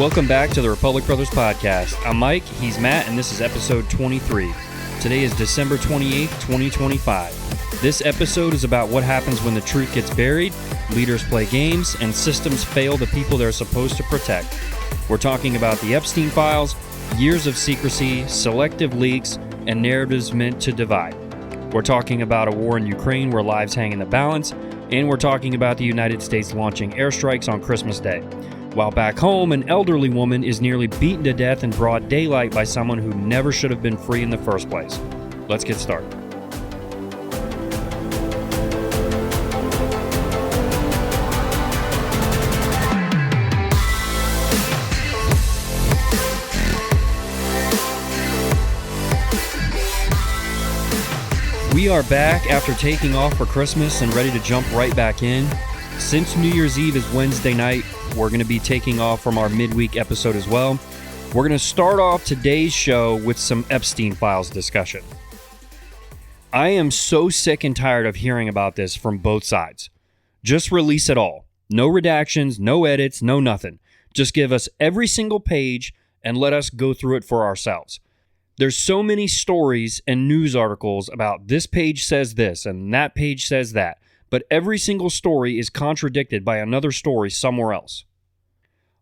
Welcome back to the Republic Brothers Podcast. I'm Mike, he's Matt, and this is episode 23. Today is December 28th, 2025. This episode is about what happens when the truth gets buried, leaders play games, and systems fail the people they're supposed to protect. We're talking about the Epstein files, years of secrecy, selective leaks, and narratives meant to divide. We're talking about a war in Ukraine where lives hang in the balance, and we're talking about the United States launching airstrikes on Christmas Day. While back home, an elderly woman is nearly beaten to death in broad daylight by someone who never should have been free in the first place. Let's get started. We are back after taking off for Christmas and ready to jump right back in. Since New Year's Eve is Wednesday night, we're going to be taking off from our midweek episode as well. We're going to start off today's show with some Epstein files discussion. I am so sick and tired of hearing about this from both sides. Just release it all. No redactions, no edits, no nothing. Just give us every single page and let us go through it for ourselves. There's so many stories and news articles about this page says this and that page says that, but every single story is contradicted by another story somewhere else.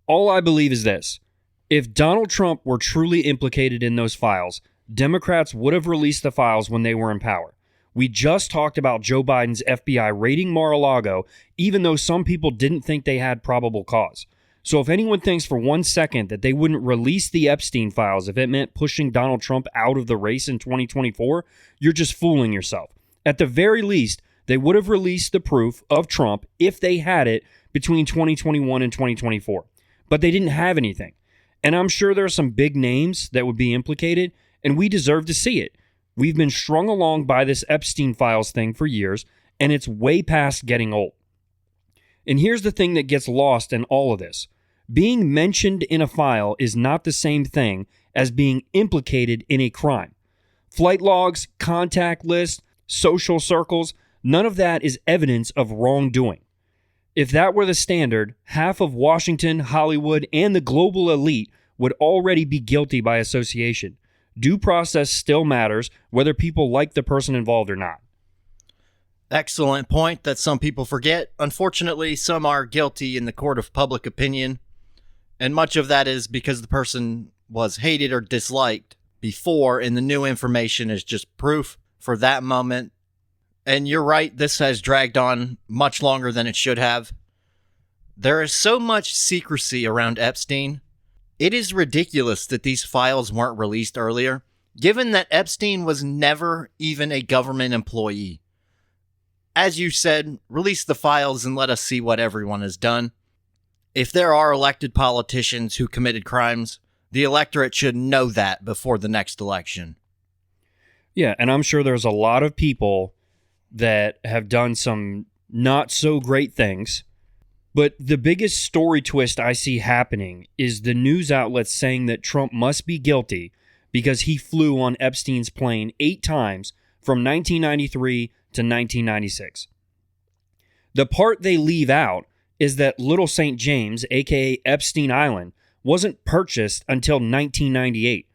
All I believe is this. If Donald Trump were truly implicated in those files, Democrats would have released the files when they were in power. We just talked about Joe Biden's FBI raiding Mar-a-Lago, even though some people didn't think they had probable cause. So if anyone thinks for 1 second that they wouldn't release the Epstein files if it meant pushing Donald Trump out of the race in 2024, you're just fooling yourself. At the very least, they would have released the proof of Trump if they had it between 2021 and 2024. But they didn't have anything. And I'm sure there are some big names that would be implicated, and we deserve to see it. We've been strung along by this Epstein files thing for years, and it's way past getting old. And here's the thing that gets lost in all of this. Being mentioned in a file is not the same thing as being implicated in a crime. Flight logs, contact lists, social circles, none of that is evidence of wrongdoing. If that were the standard, half of Washington, Hollywood, and the global elite would already be guilty by association. Due process still matters, whether people like the person involved or not. Excellent point that some people forget. Unfortunately, some are guilty in the court of public opinion, and much of that is because the person was hated or disliked before, and the new information is just proof for that moment. And you're right, this has dragged on much longer than it should have. There is so much secrecy around Epstein. It is ridiculous that these files weren't released earlier, given that Epstein was never even a government employee. As you said, release the files and let us see what everyone has done. If there are elected politicians who committed crimes, the electorate should know that before the next election. Yeah, and I'm sure there's a lot of people that have done some not so great things. But the biggest story twist I see happening is the news outlets saying that Trump must be guilty because he flew on Epstein's plane 8 times from 1993 to 1996. The part they leave out is that Little St. James, aka Epstein Island, wasn't purchased until 1998,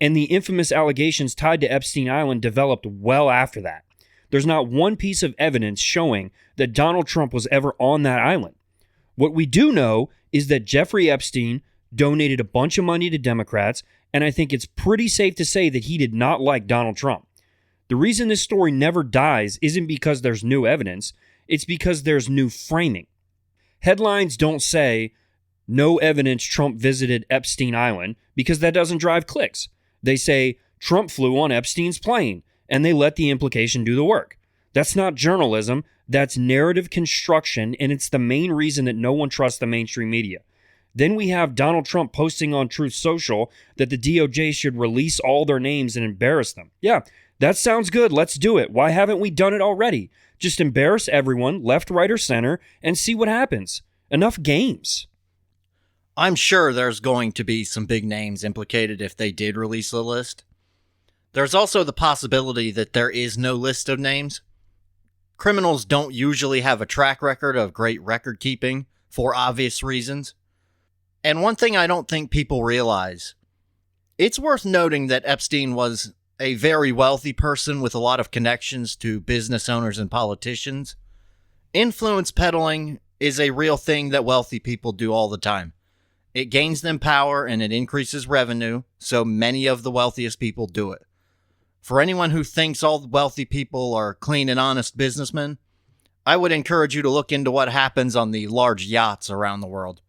and the infamous allegations tied to Epstein Island developed well after that. There's not one piece of evidence showing that Donald Trump was ever on that island. What we do know is that Jeffrey Epstein donated a bunch of money to Democrats, and I think it's pretty safe to say that he did not like Donald Trump. The reason this story never dies isn't because there's new evidence, it's because there's new framing. Headlines don't say, no evidence Trump visited Epstein Island, because that doesn't drive clicks. They say, Trump flew on Epstein's plane, and they let the implication do the work. That's not journalism, that's narrative construction, and it's the main reason that no one trusts the mainstream media. Then we have Donald Trump posting on Truth Social that the DOJ should release all their names and embarrass them. Yeah, that sounds good, let's do it. Why haven't we done it already? Just embarrass everyone, left, right, or center, and see what happens. Enough games. I'm sure there's going to be some big names implicated if they did release the list. There's also the possibility that there is no list of names. Criminals don't usually have a track record of great record keeping for obvious reasons. And one thing I don't think people realize, it's worth noting that Epstein was a very wealthy person with a lot of connections to business owners and politicians. Influence peddling is a real thing that wealthy people do all the time. It gains them power and it increases revenue, so many of the wealthiest people do it. For anyone who thinks all wealthy people are clean and honest businessmen, I would encourage you to look into what happens on the large yachts around the world.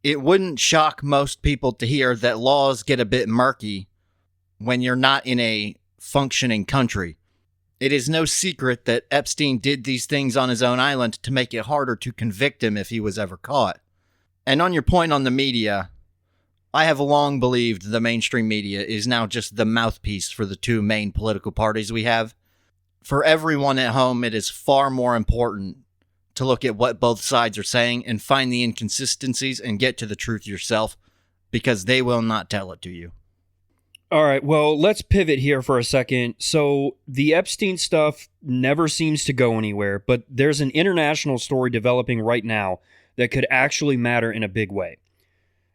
It wouldn't shock most people to hear that laws get a bit murky when you're not in a functioning country. It is no secret that Epstein did these things on his own island to make it harder to convict him if he was ever caught. And on your point on the media, I have long believed the mainstream media is now just the mouthpiece for the two main political parties we have. For everyone at home, it is far more important to look at what both sides are saying and find the inconsistencies and get to the truth yourself, because they will not tell it to you. All right, well, let's pivot here for a second. So the Epstein stuff never seems to go anywhere, but there's an international story developing right now that could actually matter in a big way.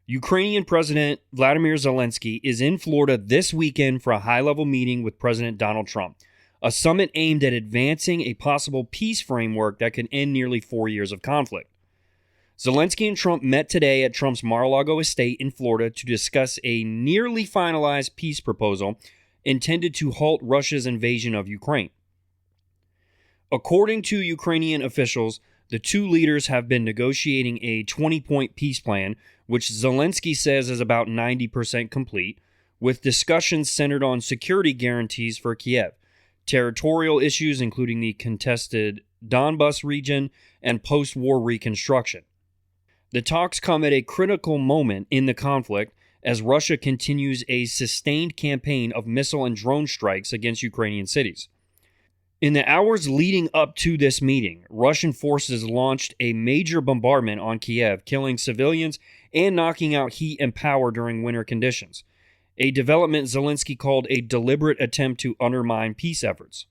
Ukrainian President Vladimir Zelensky is in Florida this weekend for a high-level meeting with President Donald Trump, a summit aimed at advancing a possible peace framework that could end nearly 4 years of conflict. Zelensky and Trump met today at Trump's Mar-a-Lago estate in Florida to discuss a nearly finalized peace proposal intended to halt Russia's invasion of Ukraine. According to Ukrainian officials, the two leaders have been negotiating a 20-point peace plan, which Zelensky says is about 90% complete, with discussions centered on security guarantees for Kiev, territorial issues including the contested Donbas region, and post-war reconstruction. The talks come at a critical moment in the conflict as Russia continues a sustained campaign of missile and drone strikes against Ukrainian cities. In the hours leading up to this meeting, Russian forces launched a major bombardment on Kiev, killing civilians and knocking out heat and power during winter conditions, a development Zelensky called a deliberate attempt to undermine peace efforts.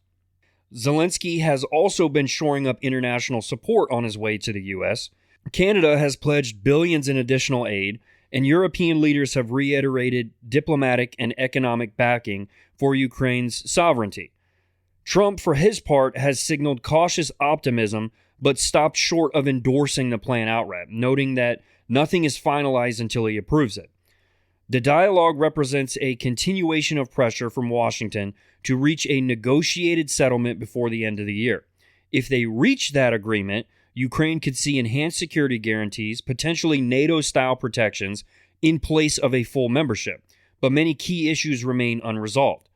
Zelensky has also been shoring up international support on his way to the U.S. Canada has pledged billions in additional aid, and European leaders have reiterated diplomatic and economic backing for Ukraine's sovereignty. Trump, for his part, has signaled cautious optimism, but stopped short of endorsing the plan outright, noting that nothing is finalized until he approves it. The dialogue represents a continuation of pressure from Washington to reach a negotiated settlement before the end of the year. If they reach that agreement, Ukraine could see enhanced security guarantees, potentially NATO-style protections, in place of a full membership, but many key issues remain unresolved.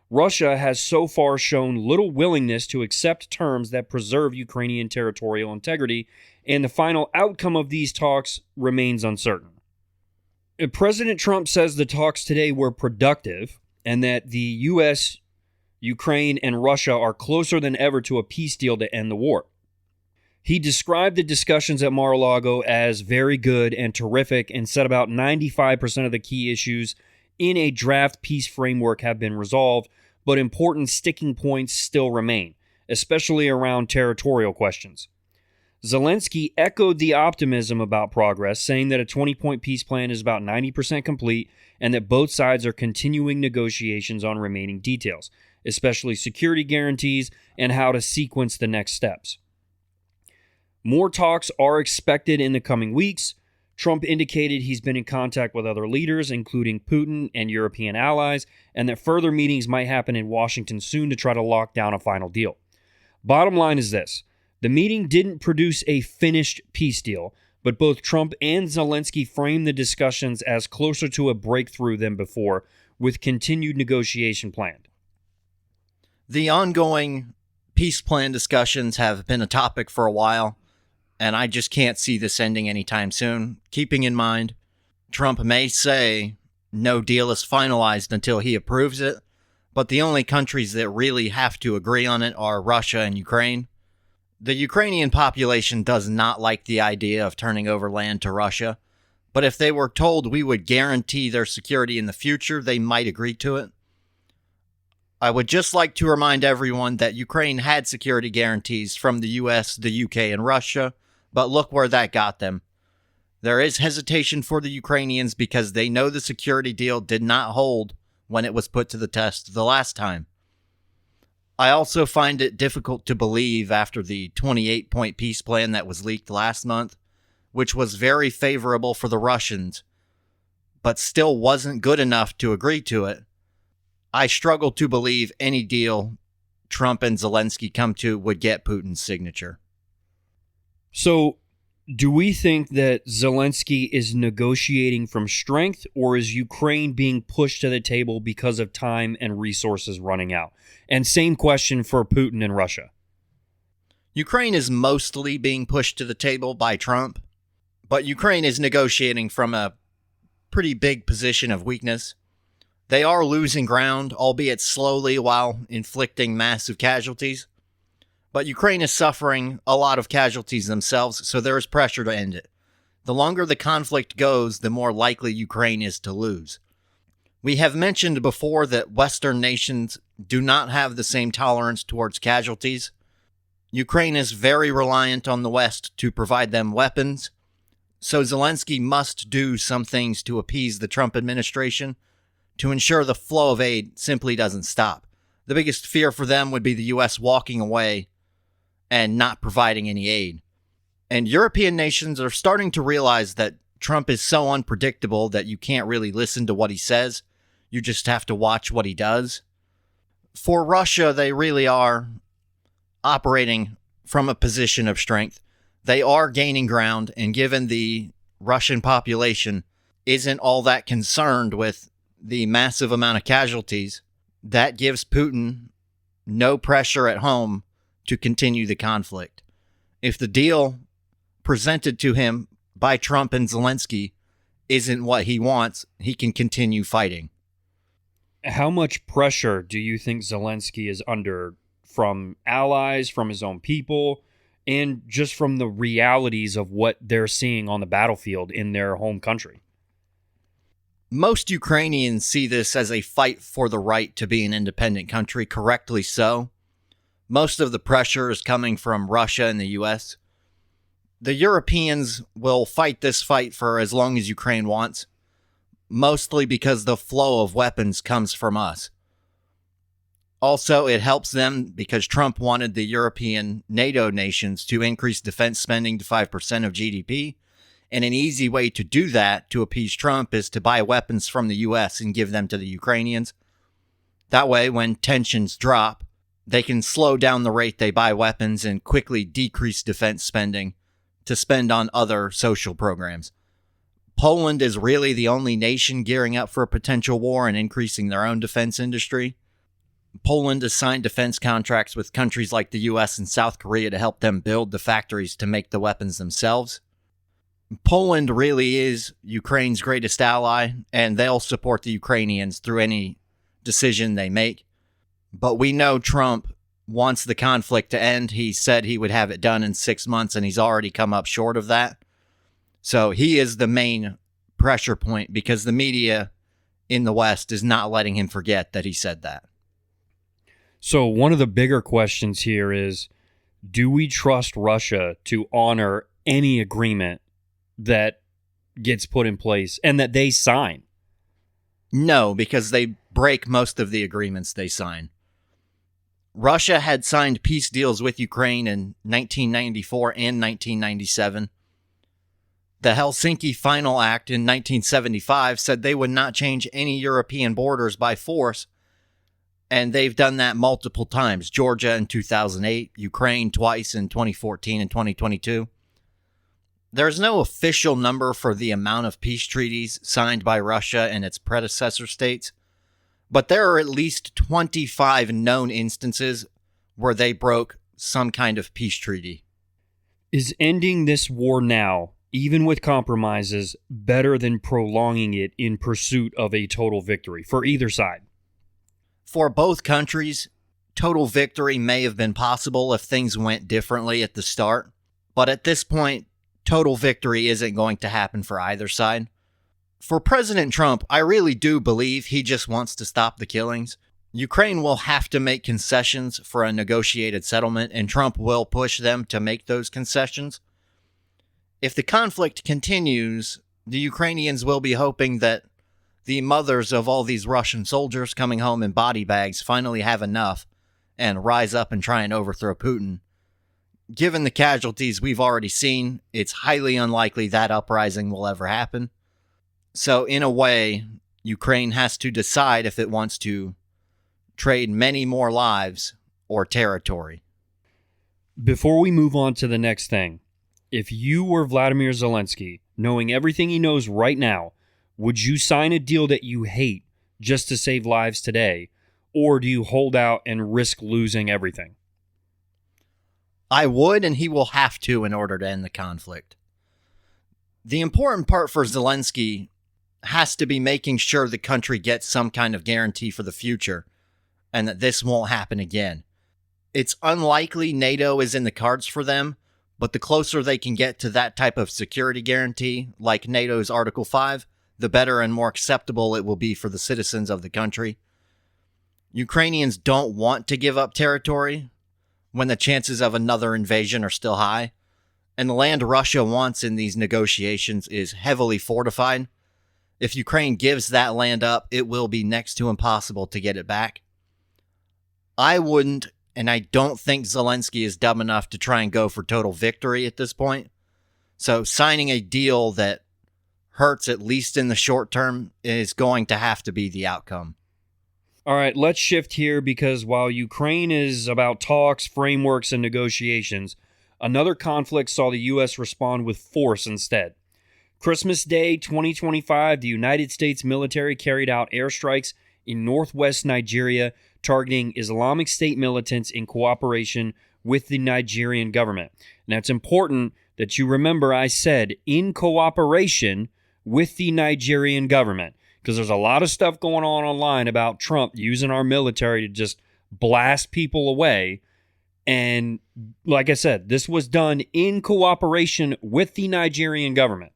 Russia has so far shown little willingness to accept terms that preserve Ukrainian territorial integrity, and the final outcome of these talks remains uncertain. President Trump says the talks today were productive and that the U.S., Ukraine, and Russia are closer than ever to a peace deal to end the war. He described the discussions at Mar-a-Lago as very good and terrific and said about 95% of the key issues in a draft peace framework have been resolved, but important sticking points still remain, especially around territorial questions. Zelensky echoed the optimism about progress, saying that a 20-point peace plan is about 90% complete and that both sides are continuing negotiations on remaining details, especially security guarantees and how to sequence the next steps. More talks are expected in the coming weeks. Trump indicated he's been in contact with other leaders, including Putin and European allies, and that further meetings might happen in Washington soon to try to lock down a final deal. Bottom line is this. The meeting didn't produce a finished peace deal, but both Trump and Zelensky framed the discussions as closer to a breakthrough than before, with continued negotiation planned. The ongoing peace plan discussions have been a topic for a while, and I just can't see this ending anytime soon. Keeping in mind, Trump may say no deal is finalized until he approves it, but the only countries that really have to agree on it are Russia and Ukraine. The Ukrainian population does not like the idea of turning over land to Russia, but if they were told we would guarantee their security in the future, they might agree to it. I would just like to remind everyone that Ukraine had security guarantees from the US, the UK, and Russia, but look where that got them. There is hesitation for the Ukrainians because they know the security deal did not hold when it was put to the test the last time. I also find it difficult to believe after the 28-point peace plan that was leaked last month, which was very favorable for the Russians, but still wasn't good enough to agree to it. I struggle to believe any deal Trump and Zelensky come to would get Putin's signature. So, do we think that Zelensky is negotiating from strength, or is Ukraine being pushed to the table because of time and resources running out? And same question for Putin and Russia. Ukraine is mostly being pushed to the table by Trump, but Ukraine is negotiating from a pretty big position of weakness. They are losing ground, albeit slowly, while inflicting massive casualties. But Ukraine is suffering a lot of casualties themselves, so there is pressure to end it. The longer the conflict goes, the more likely Ukraine is to lose. We have mentioned before that Western nations do not have the same tolerance towards casualties. Ukraine is very reliant on the West to provide them weapons, so Zelensky must do some things to appease the Trump administration to ensure the flow of aid simply doesn't stop. The biggest fear for them would be the U.S. walking away and not providing any aid. And European nations are starting to realize that Trump is so unpredictable that you can't really listen to what he says. You just have to watch what he does. For Russia, they really are operating from a position of strength. They are gaining ground, and given the Russian population isn't all that concerned with the massive amount of casualties, that gives Putin no pressure at home to continue the conflict. If the deal presented to him by Trump and Zelensky isn't what he wants, he can continue fighting. How much pressure do you think Zelensky is under from allies, from his own people, and just from the realities of what they're seeing on the battlefield in their home country? Most Ukrainians see this as a fight for the right to be an independent country, correctly so. Most of the pressure is coming from Russia and the U.S. The Europeans will fight this fight for as long as Ukraine wants, mostly because the flow of weapons comes from us. Also, it helps them because Trump wanted the European NATO nations to increase defense spending to 5% of GDP, and an easy way to do that to appease Trump is to buy weapons from the U.S. and give them to the Ukrainians. That way, when tensions drop, they can slow down the rate they buy weapons and quickly decrease defense spending to spend on other social programs. Poland is really the only nation gearing up for a potential war and increasing their own defense industry. Poland has signed defense contracts with countries like the U.S. and South Korea to help them build the factories to make the weapons themselves. Poland really is Ukraine's greatest ally, and they'll support the Ukrainians through any decision they make. But we know Trump wants the conflict to end. He said he would have it done in 6 months, and he's already come up short of that. So he is the main pressure point because the media in the West is not letting him forget that he said that. So one of the bigger questions here is, do we trust Russia to honor any agreement that gets put in place and that they sign? No, because they break most of the agreements they sign. Russia had signed peace deals with Ukraine in 1994 and 1997. The Helsinki Final Act in 1975 said they would not change any European borders by force, and they've done that multiple times. Georgia in 2008, Ukraine twice in 2014 and 2022. There's no official number for the amount of peace treaties signed by Russia and its predecessor states, but there are at least 25 known instances where they broke some kind of peace treaty. Is ending this war now, even with compromises, better than prolonging it in pursuit of a total victory for either side? For both countries, total victory may have been possible if things went differently at the start, but at this point, total victory isn't going to happen for either side. For President Trump, I really do believe he just wants to stop the killings. Ukraine will have to make concessions for a negotiated settlement, and Trump will push them to make those concessions. If the conflict continues, the Ukrainians will be hoping that the mothers of all these Russian soldiers coming home in body bags finally have enough and rise up and try and overthrow Putin. Given the casualties we've already seen, it's highly unlikely that uprising will ever happen. So, in a way, Ukraine has to decide if it wants to trade many more lives or territory. Before we move on to the next thing, if you were Vladimir Zelensky, knowing everything he knows right now, would you sign a deal that you hate just to save lives today, or do you hold out and risk losing everything? I would, and he will have to in order to end the conflict. The important part for Zelensky has to be making sure the country gets some kind of guarantee for the future and that this won't happen again. It's unlikely NATO is in the cards for them, but the closer they can get to that type of security guarantee, like NATO's Article 5, the better and more acceptable it will be for the citizens of the country. Ukrainians don't want to give up territory when the chances of another invasion are still high, and the land Russia wants in these negotiations is heavily fortified. If Ukraine gives that land up, it will be next to impossible to get it back. I wouldn't, and I don't think Zelensky is dumb enough to try and go for total victory at this point. So signing a deal that hurts, at least in the short term, is going to have to be the outcome. All right, let's shift here because while Ukraine is about talks, frameworks, and negotiations, another conflict saw the U.S. respond with force instead. Christmas Day 2025, the United States military carried out airstrikes in northwest Nigeria targeting Islamic State militants in cooperation with the Nigerian government. Now, it's important that you remember I said in cooperation with the Nigerian government, because there's a lot of stuff going on online about Trump using our military to just blast people away. And like I said, this was done in cooperation with the Nigerian government.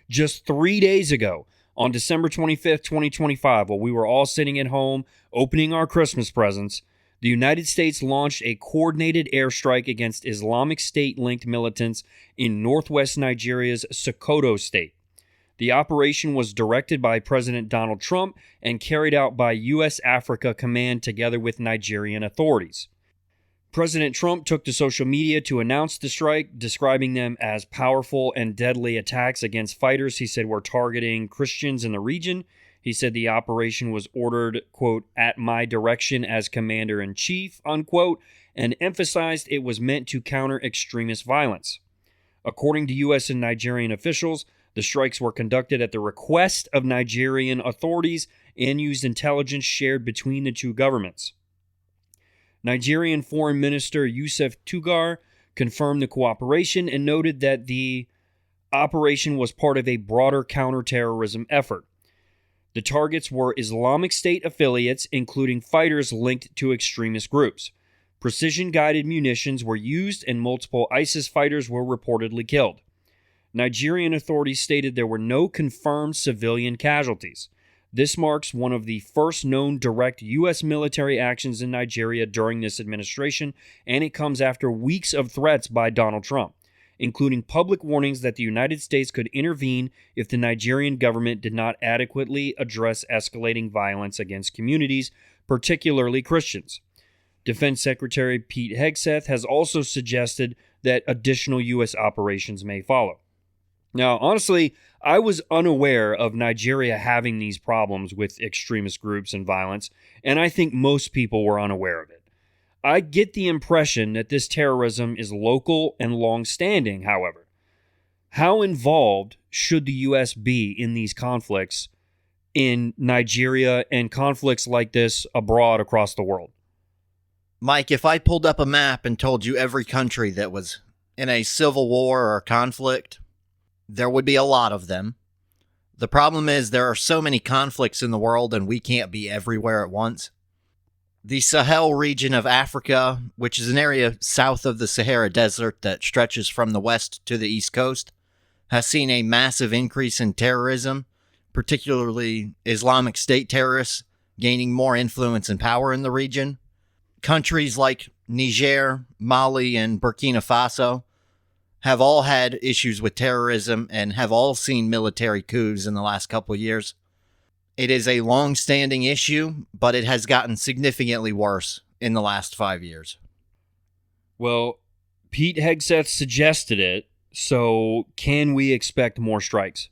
Just 3 days ago, on December 25th, 2025, while we were all sitting at home opening our Christmas presents, the United States launched a coordinated airstrike against Islamic State-linked militants in northwest Nigeria's Sokoto state. The operation was directed by President Donald Trump and carried out by U.S. Africa Command together with Nigerian authorities. President Trump took to social media to announce the strike, describing them as powerful and deadly attacks against fighters he said were targeting Christians in the region. He said the operation was ordered, quote, at my direction as commander-in-chief, unquote, and emphasized it was meant to counter extremist violence. According to U.S. and Nigerian officials, the strikes were conducted at the request of Nigerian authorities and used intelligence shared between the two governments. Nigerian Foreign Minister Yusuf Tugar confirmed the cooperation and noted that the operation was part of a broader counterterrorism effort. The targets were Islamic State affiliates, including fighters linked to extremist groups. Precision-guided munitions were used and multiple ISIS fighters were reportedly killed. Nigerian authorities stated there were no confirmed civilian casualties. This marks one of the first known direct U.S. military actions in Nigeria during this administration, and it comes after weeks of threats by Donald Trump, including public warnings that the United States could intervene if the Nigerian government did not adequately address escalating violence against communities, particularly Christians. Defense Secretary Pete Hegseth has also suggested that additional U.S. operations may follow. Now, honestly, I was unaware of Nigeria having these problems with extremist groups and violence, and I think most people were unaware of it. I get the impression that this terrorism is local and long-standing, however. How involved should the U.S. be in these conflicts in Nigeria and conflicts like this abroad across the world? Mike, if I pulled up a map and told you every country that was in a civil war or conflict, there would be a lot of them. The problem is there are so many conflicts in the world and we can't be everywhere at once. The Sahel region of Africa, which is an area south of the Sahara Desert that stretches from the west to the east coast, has seen a massive increase in terrorism, particularly Islamic State terrorists gaining more influence and power in the region. Countries like Niger, Mali, and Burkina Faso have all had issues with terrorism and have all seen military coups in the last couple of years. It is a long-standing issue, but it has gotten significantly worse in the last 5 years. Well, Pete Hegseth suggested it, so can we expect more strikes?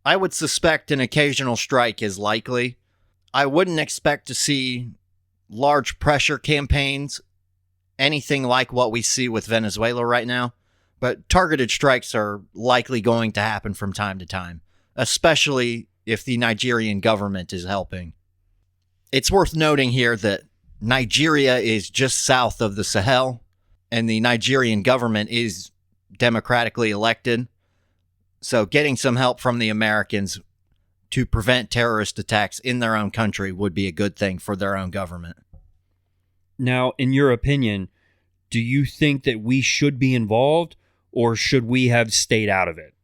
I would suspect an occasional strike is likely. I wouldn't expect to see large pressure campaigns, anything like what we see with Venezuela right now, but targeted strikes are likely going to happen from time to time, especially if the Nigerian government is helping. It's worth noting here that Nigeria is just south of the Sahel, and the Nigerian government is democratically elected. So getting some help from the Americans to prevent terrorist attacks in their own country would be a good thing for their own government. Now, in your opinion, do you think that we should be involved, or should we have stayed out of it?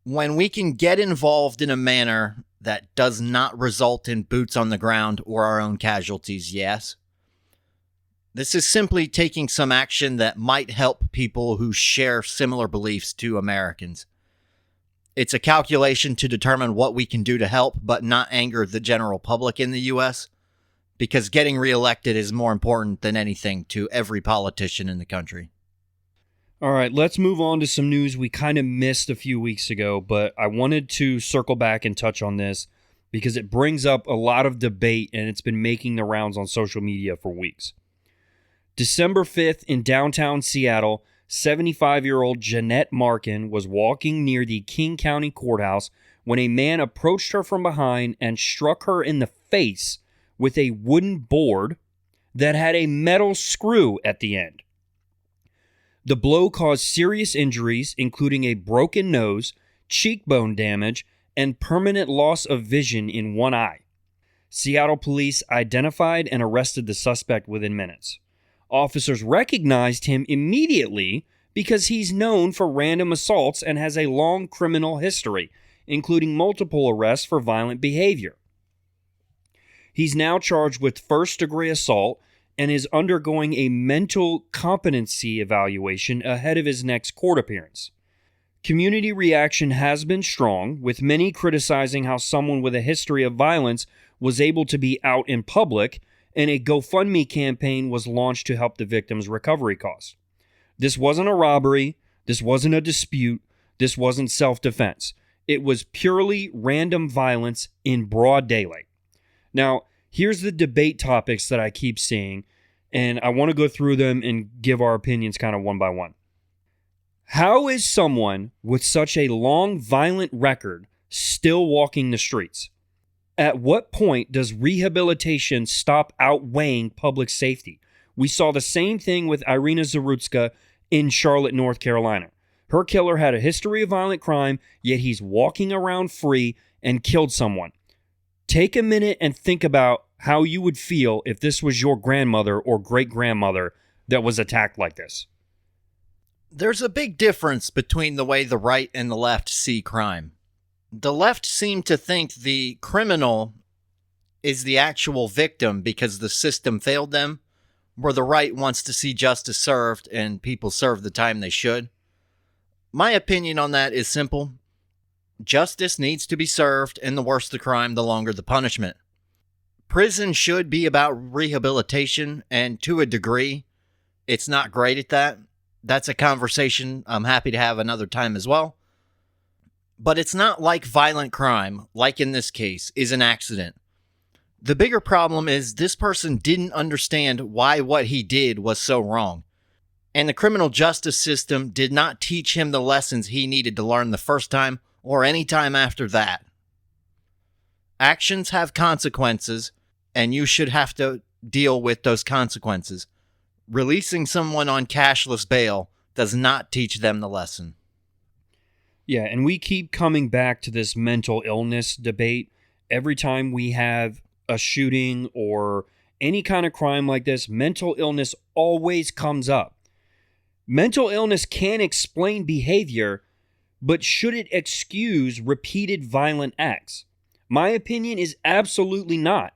When we can get involved in a manner that does not result in boots on the ground or our own casualties, yes. This is simply taking some action that might help people who share similar beliefs to Americans. It's a calculation to determine what we can do to help, but not anger the general public in the U.S., because getting reelected is more important than anything to every politician in the country. All right, let's move on to some news we kind of missed a few weeks ago, but I wanted to circle back and touch on this because it brings up a lot of debate and it's been making the rounds on social media for weeks. December 5th in downtown Seattle, 75-year-old Jeanette Markin was walking near the King County Courthouse when a man approached her from behind and struck her in the face with a wooden board that had a metal screw at the end. The blow caused serious injuries, including a broken nose, cheekbone damage, and permanent loss of vision in one eye. Seattle police identified and arrested the suspect within minutes. Officers recognized him immediately because he's known for random assaults and has a long criminal history, including multiple arrests for violent behavior. He's now charged with first-degree assault and is undergoing a mental competency evaluation ahead of his next court appearance. Community reaction has been strong, with many criticizing how someone with a history of violence was able to be out in public, and a GoFundMe campaign was launched to help the victim's recovery costs. This wasn't a robbery, this wasn't a dispute, this wasn't self-defense. It was purely random violence in broad daylight. Now, here's the debate topics that I keep seeing, and I want to go through them and give our opinions kind of one by one. How is someone with such a long violent record still walking the streets? At what point does rehabilitation stop outweighing public safety? We saw the same thing with Irina Zarutska in Charlotte, North Carolina. Her killer had a history of violent crime, yet he's walking around free and killed someone. Take a minute and think about how you would feel if this was your grandmother or great-grandmother that was attacked like this. There's a big difference between the way the right and the left see crime. The left seem to think the criminal is the actual victim because the system failed them, where the right wants to see justice served and people serve the time they should. My opinion on that is simple. Justice needs to be served, and the worse the crime, the longer the punishment. Prison should be about rehabilitation, and to a degree, it's not great at that. That's a conversation I'm happy to have another time as well. But it's not like violent crime, like in this case, is an accident. The bigger problem is this person didn't understand why what he did was so wrong. And the criminal justice system did not teach him the lessons he needed to learn the first time or any time after that. Actions have consequences, and you should have to deal with those consequences. Releasing someone on cashless bail does not teach them the lesson. Yeah, and we keep coming back to this mental illness debate. Every time we have a shooting or any kind of crime like this, mental illness always comes up. Mental illness can explain behavior, but should it excuse repeated violent acts? My opinion is absolutely not.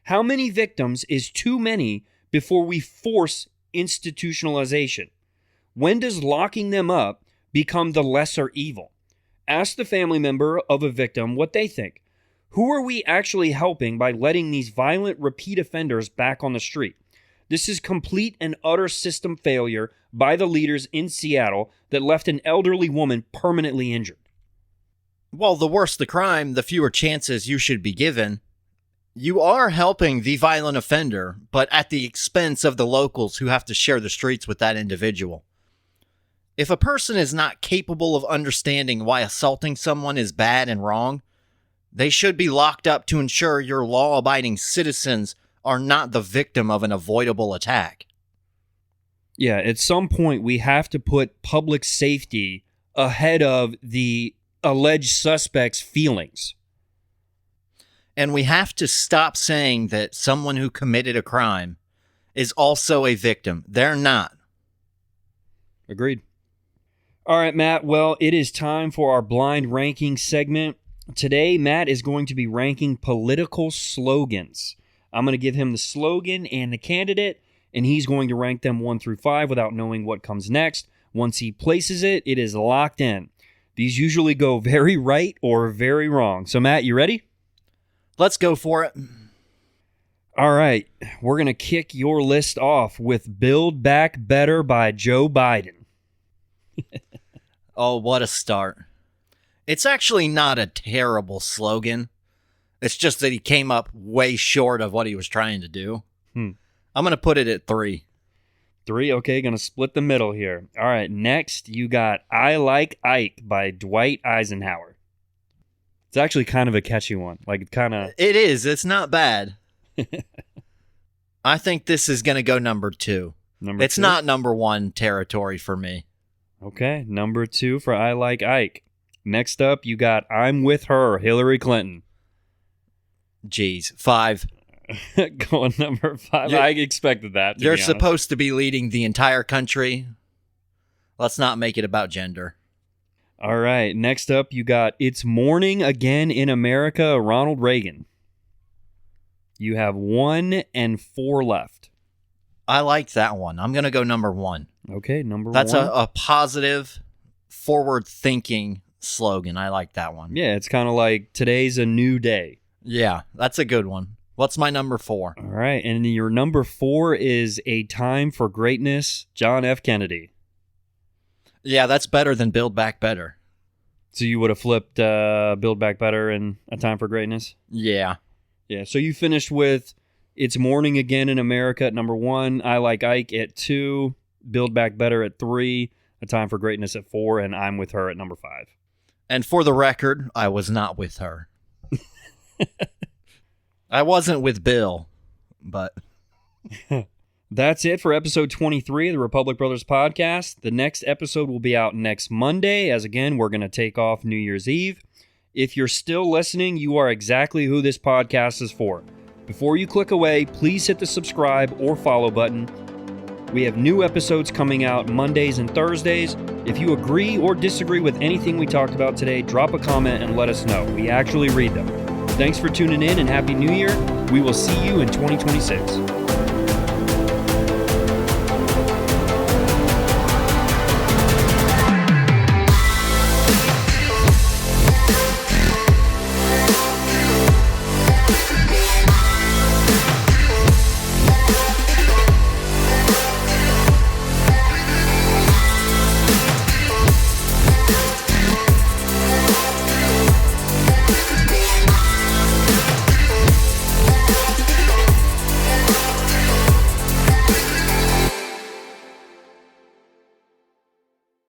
How many victims is too many before we force institutionalization? When does locking them up become the lesser evil? Ask the family member of a victim what they think. Who are we actually helping by letting these violent repeat offenders back on the street? This is complete and utter system failure by the leaders in Seattle that left an elderly woman permanently injured. Well, the worse the crime, the fewer chances you should be given. You are helping the violent offender, but at the expense of the locals who have to share the streets with that individual. If a person is not capable of understanding why assaulting someone is bad and wrong, they should be locked up to ensure your law-abiding citizens are not the victim of an avoidable attack. Yeah, at some point we have to put public safety ahead of the alleged suspect's feelings. And we have to stop saying that someone who committed a crime is also a victim. They're not. Agreed. All right, Matt. Well, it is time for our blind ranking segment. Today, Matt is going to be ranking political slogans. I'm going to give him the slogan and the candidate, and he's going to rank them 1 through 5 without knowing what comes next. Once he places it, it is locked in. These usually go very right or very wrong. So, Matt, you ready? Let's go for it. All right. We're going to kick your list off with Build Back Better by Joe Biden. Oh, what a start. It's actually not a terrible slogan. It's just that he came up way short of what he was trying to do. I'm going to put it at 3. 3, okay, going to split the middle here. All right, next you got I Like Ike by Dwight Eisenhower. It's actually kind of a catchy one. Like, kind of... It is. It's not bad. I think this is going to go number 2. It's 2? not number 1 territory for me. Okay, number 2 for I Like Ike. Next up, you got I'm With Her, Hillary Clinton. Jeez, 5. Going number 5. I expected that. You're supposed to be leading the entire country. Let's not make it about gender. All right. Next up, you got It's Morning Again in America, Ronald Reagan. You have 1 and 4 left. I like that one. I'm going to go number 1. Okay, number 1. That's a positive, forward-thinking slogan. I like that one. Yeah, it's kind of like today's a new day. Yeah, that's a good one. What's my number 4? All right, and your number 4 is A Time for Greatness, John F. Kennedy. Yeah, that's better than Build Back Better. So you would have flipped Build Back Better and A Time for Greatness? Yeah. Yeah, so you finished with It's Morning Again in America at number 1, I Like Ike at 2, Build Back Better at 3, A Time for Greatness at 4, and I'm With Her at number 5. And for the record, I was not with her. I wasn't with Bill, but... That's it for episode 23 of the Republic Brothers podcast. The next episode will be out next Monday, as again, we're going to take off New Year's Eve. If you're still listening, you are exactly who this podcast is for. Before you click away, please hit the subscribe or follow button. We have new episodes coming out Mondays and Thursdays. If you agree or disagree with anything we talked about today, drop a comment and let us know. We actually read them. Thanks for tuning in and Happy New Year. We will see you in 2026.